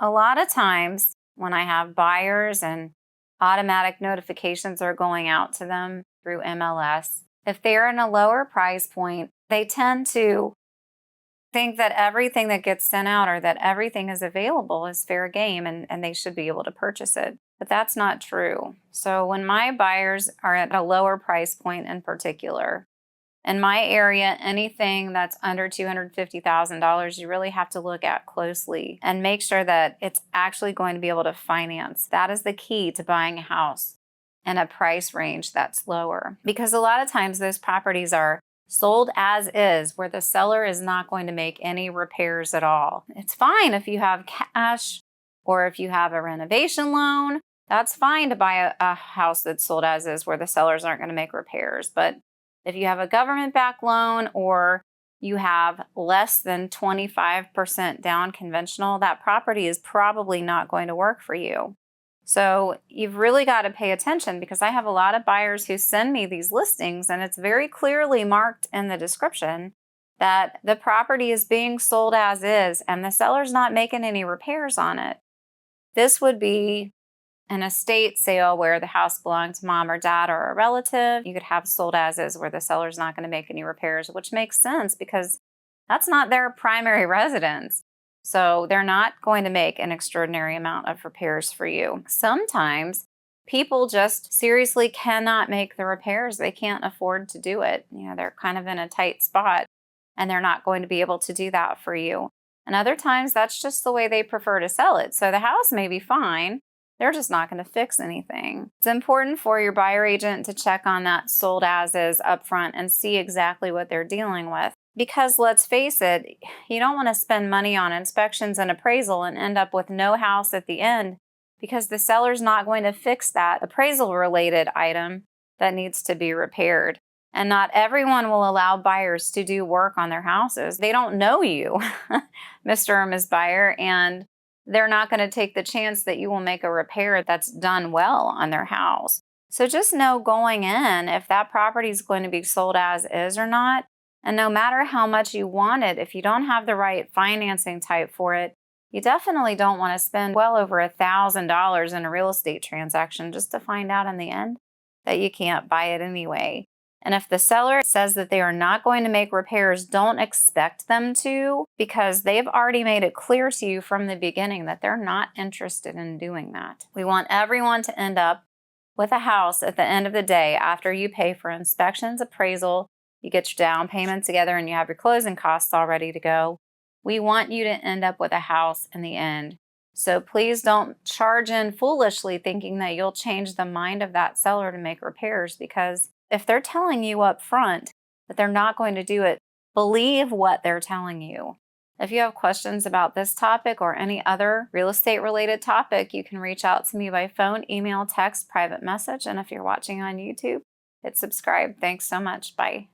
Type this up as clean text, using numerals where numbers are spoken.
A lot of times when I have buyers and automatic notifications are going out to them through MLS, if they're in a lower price point, they tend to think that everything that gets sent out or that everything is available is fair game and they should be able to purchase it. But that's not true. So when my buyers are at a lower price point in particular, in my area, anything that's under $250,000, you really have to look at closely and make sure that it's actually going to be able to finance. That is the key to buying a house in a price range that's lower. Because a lot of times those properties are sold as is, where the seller is not going to make any repairs at all. It's fine if you have cash or if you have a renovation loan. That's fine to buy a house that's sold as is, where the sellers aren't going to make repairs. But if you have a government-backed loan or you have less than 25% down conventional, that property is probably not going to work for you. So you've really got to pay attention, because I have a lot of buyers who send me these listings and it's very clearly marked in the description that the property is being sold as is and the seller's not making any repairs on it. This would be an estate sale where the house belonged to mom or dad or a relative. You could have sold as is where the seller's not going to make any repairs, which makes sense because that's not their primary residence. So they're not going to make an extraordinary amount of repairs for you. Sometimes people just seriously cannot make the repairs. They can't afford to do it. They're kind of in a tight spot and they're not going to be able to do that for you. And other times that's just the way they prefer to sell it. So the house may be fine. They're just not going to fix anything. It's important for your buyer agent to check on that sold as is upfront and see exactly what they're dealing with. Because let's face it, you don't want to spend money on inspections and appraisal and end up with no house at the end, because the seller's not going to fix that appraisal related item that needs to be repaired. And not everyone will allow buyers to do work on their houses. They don't know you, Mr. or Ms. Buyer, and they're not going to take the chance that you will make a repair that's done well on their house. So just know going in if that property is going to be sold as is or not. And no matter how much you want it, if you don't have the right financing type for it, you definitely don't want to spend well over $1,000 in a real estate transaction just to find out in the end that you can't buy it anyway. And if the seller says that they are not going to make repairs, don't expect them to, because they've already made it clear to you from the beginning that they're not interested in doing that. We want everyone to end up with a house at the end of the day after you pay for inspections, appraisal, you get your down payment together, and you have your closing costs all ready to go. We want you to end up with a house in the end. So please don't charge in foolishly thinking that you'll change the mind of that seller to make repairs, because if they're telling you up front that they're not going to do it, believe what they're telling you. If you have questions about this topic or any other real estate related topic, you can reach out to me by phone, email, text, private message. And if you're watching on YouTube, hit subscribe. Thanks so much. Bye.